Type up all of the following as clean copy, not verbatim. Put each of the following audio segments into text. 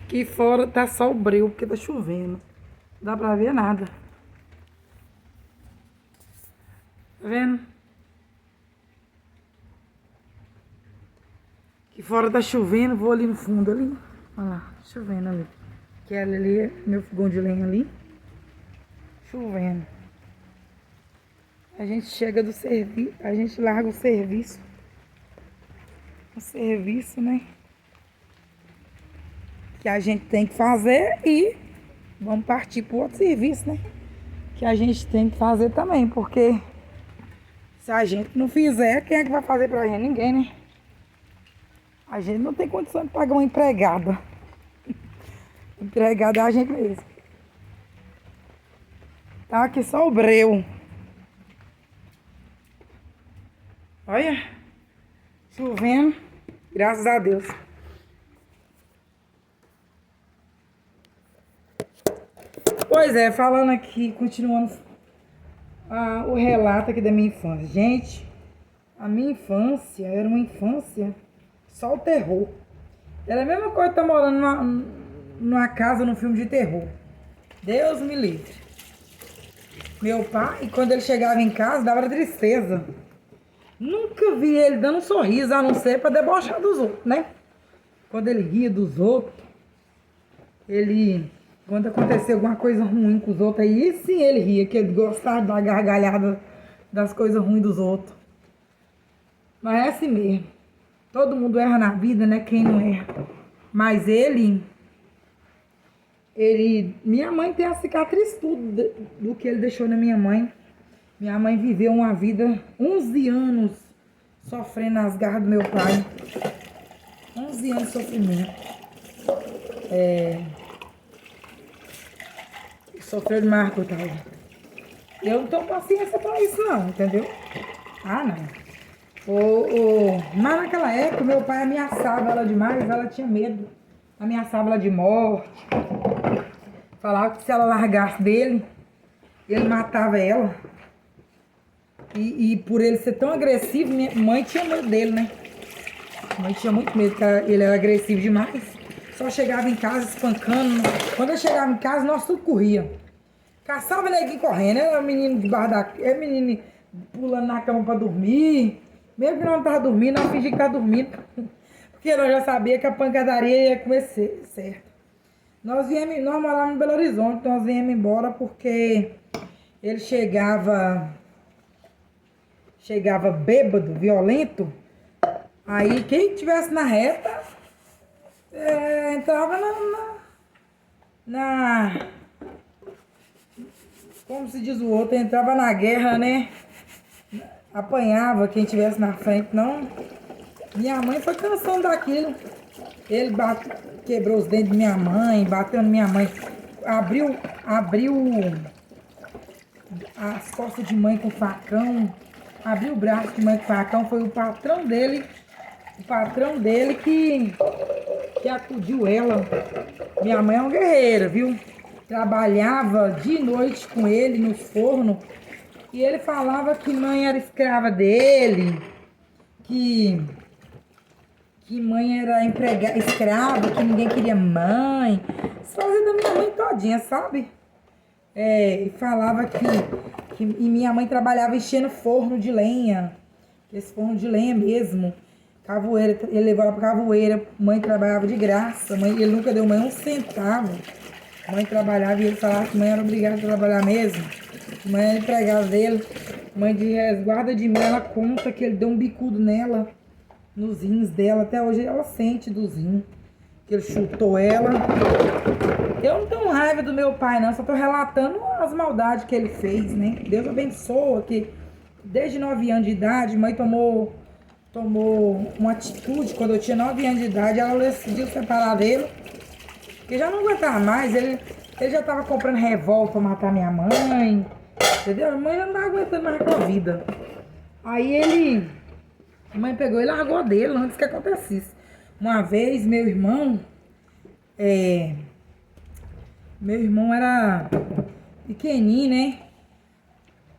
Aqui fora tá só o breu, porque tá chovendo. Não dá pra ver nada. Tá vendo? Aqui fora tá chovendo, vou ali no fundo ali. Olha lá, chovendo ali. Aquela ali é meu fogão de lenha ali. Chovendo. A gente chega do serviço, a gente larga o serviço. O serviço, né? Que a gente tem que fazer e vamos partir pro outro serviço, né? Que a gente tem que fazer também, porque se a gente não fizer, quem é que vai fazer pra gente? Ninguém, né? A gente não tem condição de pagar uma empregada. Empregada é a gente mesmo. Tá aqui só o breu. Olha, chovendo, graças a Deus. Pois é, falando aqui, continuando o relato aqui da minha infância. Gente, a minha infância era uma infância só o terror. Era a mesma coisa que estar morando numa casa num filme de terror. Deus me livre. Meu pai, quando ele chegava em casa, dava tristeza. Nunca vi ele dando um sorriso, a não ser para debochar dos outros, né? Quando ele ria dos outros, quando acontecia alguma coisa ruim com os outros, aí sim ele ria, que ele gostava da gargalhada das coisas ruins dos outros. Mas é assim mesmo. Todo mundo erra na vida, né? Quem não erra. Mas minha mãe tem a cicatriz tudo do que ele deixou na minha mãe. Minha mãe viveu uma vida, 11 anos, sofrendo nas garras do meu pai. 11 anos de sofrimento. Sofreu demais, coitada. Eu não tenho paciência pra isso não, entendeu? Ah, não. Mas naquela época, meu pai ameaçava ela demais, ela tinha medo. Ameaçava ela de morte. Falava que se ela largasse dele, ele matava ela. E por ele ser tão agressivo, minha mãe tinha medo dele, né? Minha mãe tinha muito medo, porque ele era agressivo demais. Só chegava em casa espancando. Quando eu chegava em casa, nós tudo corria. Caçava neguinho correndo. Era menino debaixo da... Era menino pulando na cama pra dormir. Mesmo que não tava dormindo, nós fingia que tava dormindo. Porque nós já sabia que a pancadaria ia começar, certo? Nós morávamos em Belo Horizonte, nós viemos embora porque ele chegava bêbado, violento. Aí quem tivesse na reta entrava como se diz o outro, entrava na guerra, né? Apanhava quem tivesse na frente, não. Minha mãe foi cansando daquilo. Ele quebrou os dentes de minha mãe, bateu na minha mãe, abriu as costas de mãe com facão, abriu o braço de mãe com facão. Foi o patrão dele que acudiu ela. Minha mãe é uma guerreira, viu? Trabalhava de noite com ele nos fornos. E ele falava que mãe era escrava dele, que mãe era escrava, que ninguém queria mãe. Fazia da minha mãe todinha, sabe? E falava que minha mãe trabalhava enchendo forno de lenha. Esse forno de lenha mesmo. Cavoeira, ele levou ela pra Cavoeira. Mãe trabalhava de graça. Ele nunca deu mãe um centavo. Mãe trabalhava e ele falava que mãe era obrigada a trabalhar mesmo. Mãe era empregada dele. Mãe de resguarda de mim, ela conta que ele deu um bicudo nela, nos rins dela. Até hoje ela sente dos rins, que ele chutou ela. Eu não tenho raiva do meu pai, não. Só tô relatando as maldades que ele fez, né? Deus abençoa que desde 9 anos de idade, mãe tomou uma atitude. Quando eu tinha 9 anos de idade, ela decidiu separar dele. Porque já não aguentava mais. Ele já tava comprando revólver pra matar minha mãe. Entendeu? A mãe não tava aguentando mais com a vida. Aí a mãe pegou e largou dele antes que acontecesse. Uma vez, meu irmão era pequenininho, né?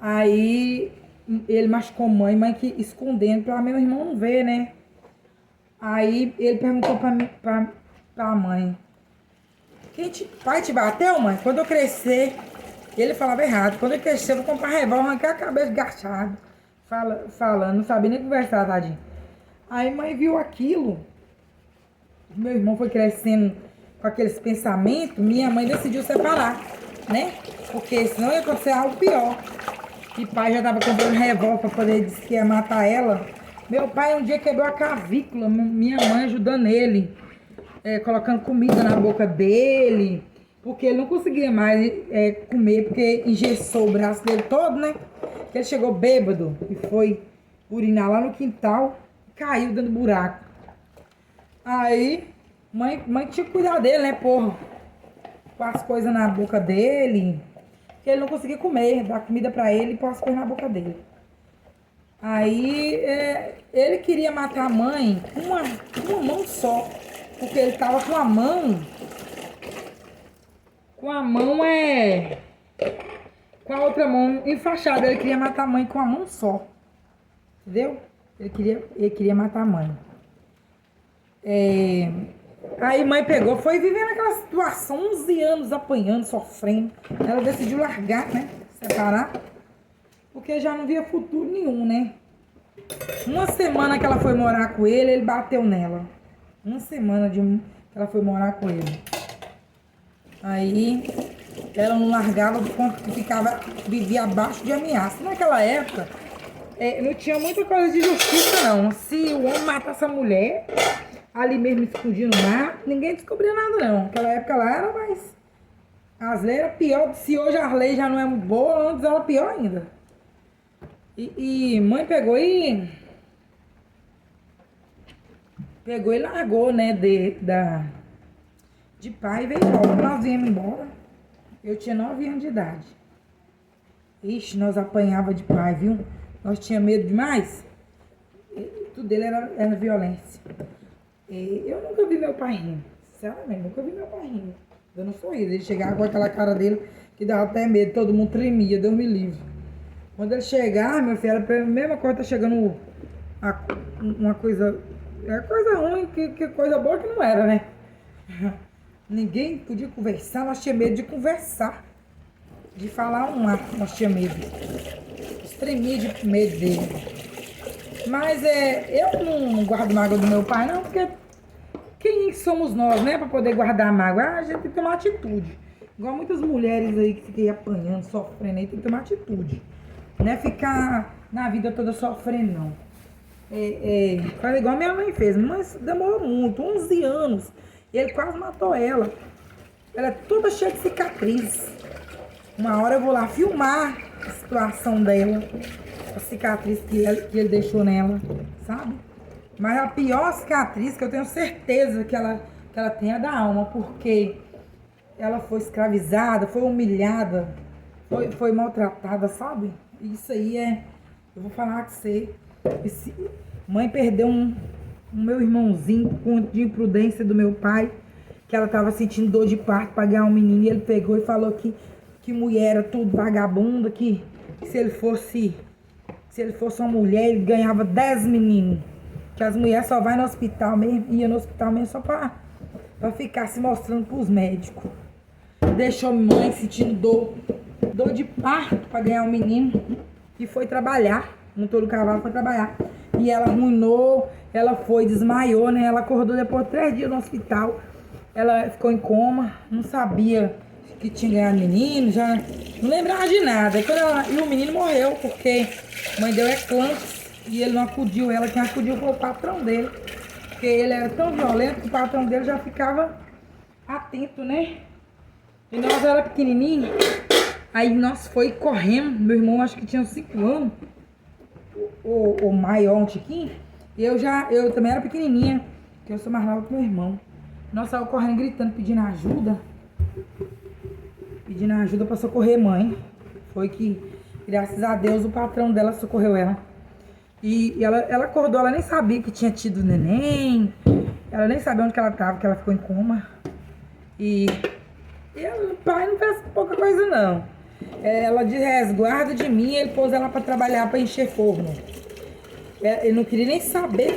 Aí ele machucou mãe que escondendo pra meu irmão não ver, né? Aí ele perguntou pra mãe: Pai te bateu, mãe? Quando eu crescer, ele falava errado. Quando eu crescer, eu vou comprar revólver, arrancar a cabeça de gachado. Falando, não sabia nem conversar, tadinho. Aí mãe viu aquilo. Meu irmão foi crescendo com aqueles pensamentos. Minha mãe decidiu separar, né? Porque senão ia acontecer algo pior. E pai já tava comprando revólver pra poder dizer que ia matar ela. Meu pai um dia quebrou a clavícula. Minha mãe ajudando ele. Colocando comida na boca dele. Porque ele não conseguia mais comer. Porque engessou o braço dele todo, né? Ele chegou bêbado e foi urinar lá no quintal. Caiu dando buraco. Aí, mãe tinha que cuidar dele, né, porra? Com as coisas na boca dele. Porque ele não conseguia comer. Dar comida pra ele e pôr as coisas na boca dele. Aí, ele queria matar a mãe com uma mão só. Porque ele tava com a mão... Com a outra mão enfaixada. Ele queria matar a mãe com a mão só. Entendeu? Ele queria matar a mãe. Aí mãe pegou, foi vivendo aquela situação, 11 anos apanhando, sofrendo. Ela decidiu largar, né? Separar. Porque já não via futuro nenhum, né? Uma semana que ela foi morar com ele bateu nela. Uma semana que ela foi morar com ele. Aí ela não largava por conta que vivia abaixo de ameaça. Naquela época, não tinha muita coisa de justiça, não. Se o homem matasse a mulher, ali mesmo escondido no mar, ninguém descobria nada, não. Naquela época lá era mais... As leis eram pior. Se hoje as leis já não é boa, antes era pior ainda. E mãe pegou e largou, né, de pai e veio embora. Nós viemos embora. Eu tinha 9 anos de idade. Ixi, nós apanhava de pai, viu? Nós tinha medo demais. Tudo dele era violência. Eu nunca vi meu pai rindo. Sinceramente, nunca vi meu pai rindo. Dando um sorriso. Ele chegava com aquela cara dele que dava até medo. Todo mundo tremia, Deus me livre. Quando ele chegava, meu filho, era a mesma coisa, tá chegando uma coisa... É coisa ruim, que coisa boa que não era, né? Ninguém podia conversar, nós tínhamos medo de conversar. De falar um ar, nós tínhamos medo. Nós tremia de medo dele. Mas eu não guardo mágoa do meu pai, não, porque quem somos nós, né, pra poder guardar mágoa? A gente tem que tomar atitude. Igual muitas mulheres aí que ficam apanhando, sofrendo aí, tem que tomar atitude. Não é ficar na vida toda sofrendo, não. Faz igual a minha mãe fez, mas demorou muito, 11 anos. E ele quase matou ela. Ela é toda cheia de cicatriz. Uma hora eu vou lá filmar a situação dela, a cicatriz que ele deixou nela, sabe? Mas a pior cicatriz que eu tenho certeza que ela tem é da alma, porque ela foi escravizada, foi humilhada, foi maltratada, sabe? Isso aí eu vou falar com você. Mãe perdeu um meu irmãozinho por conta de imprudência do meu pai, que ela tava sentindo dor de parto pra ganhar um menino, e ele pegou e falou que mulher era tudo vagabunda, que se ele fosse uma mulher, ele ganhava 10 meninos. Que as mulheres só vai no hospital mesmo, ia no hospital mesmo só pra ficar se mostrando pros médicos. Deixou mãe sentindo dor de parto pra ganhar um menino, e foi trabalhar, montou no cavalo, foi trabalhar. E ela arruinou, ela desmaiou, né? Ela acordou depois de 3 dias no hospital. Ela ficou em coma, não sabia que tinha ganhado menino, já não lembrava de nada. E o menino morreu, porque a mãe deu eclâmpsia e ele não acudiu ela. Quem acudiu foi o patrão dele. Porque ele era tão violento que o patrão dele já ficava atento, né? E nós era pequenininho, aí nós foi correndo. Meu irmão acho que tinha 5 anos. O maior, um tiquinho. E eu também era pequenininha, que eu sou mais nova que meu irmão. Nós saímos correndo, gritando, pedindo ajuda pra socorrer mãe. Foi que, graças a Deus, o patrão dela socorreu ela. E ela acordou, ela nem sabia que tinha tido neném. Ela nem sabia onde que ela tava, que ela ficou em coma. E o pai não fez pouca coisa, não. Ela de resguardo de mim, ele pôs ela pra trabalhar, pra encher forno. Ele não queria nem saber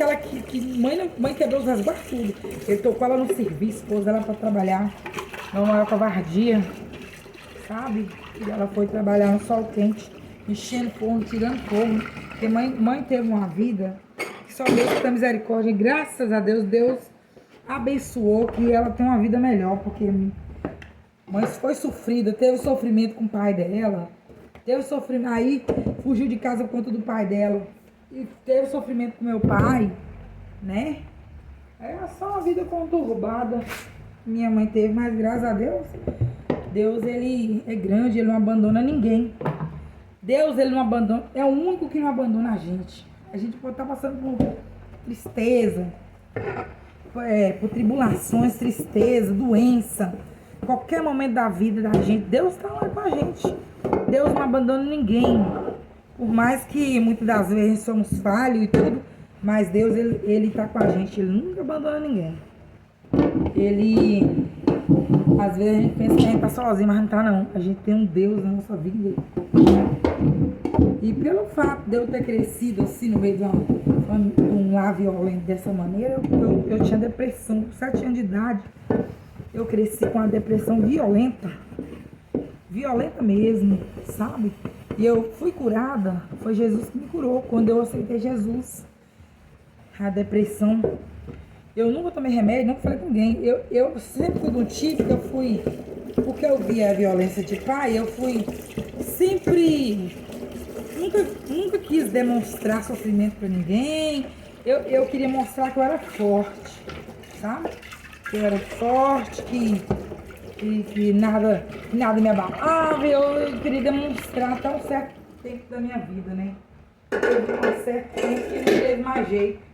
que mãe quebrou os resguardos tudo. Ele tocou ela no serviço, pôs ela pra trabalhar. não maior covardia, sabe? E ela foi trabalhar no sol quente, enchendo forno, tirando forno. Porque mãe teve uma vida que só Deus tem misericórdia. E graças a Deus, Deus abençoou que ela tem uma vida melhor. Porque mãe foi sofrida, teve sofrimento com o pai dela. Teve sofrimento, aí fugiu de casa por conta do pai dela. E teve sofrimento com meu pai, né? É só uma vida conturbada minha mãe teve, mas graças a Deus, Deus ele é grande, ele não abandona ninguém. Deus ele não abandona, é o único que não abandona a gente. A gente pode estar passando por tristeza, por tribulações, tristeza, doença, qualquer momento da vida da gente, Deus está lá com a gente. Deus não abandona ninguém. Por mais que muitas das vezes somos falhos e tudo, mas Deus, ele tá com a gente, ele nunca abandona ninguém. Ele, às vezes a gente pensa que a gente tá sozinho, mas não tá não. A gente tem um Deus na nossa vida. E pelo fato de eu ter crescido assim no meio de um lar violento dessa maneira, eu tinha depressão com 7 anos de idade. Eu cresci com uma depressão violenta. Violenta mesmo, sabe? E eu fui curada, foi Jesus que me curou quando eu aceitei Jesus. A depressão, eu nunca tomei remédio, nunca falei com ninguém. Eu sempre fui do tipo que eu fui, porque eu via a violência de pai, eu fui sempre, nunca quis demonstrar sofrimento pra ninguém. Eu queria mostrar que eu era forte, sabe? Que eu era forte, que nada me abalava. Eu queria demonstrar até um certo tempo da minha vida, né? Teve um certo tempo que não teve mais jeito.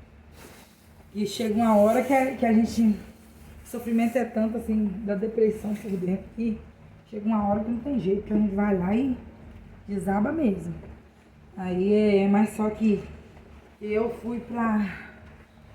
E chega uma hora que a gente... O sofrimento é tanto, assim, da depressão por dentro, que chega uma hora que não tem jeito, que a gente vai lá e desaba mesmo. Aí mas só que eu fui pra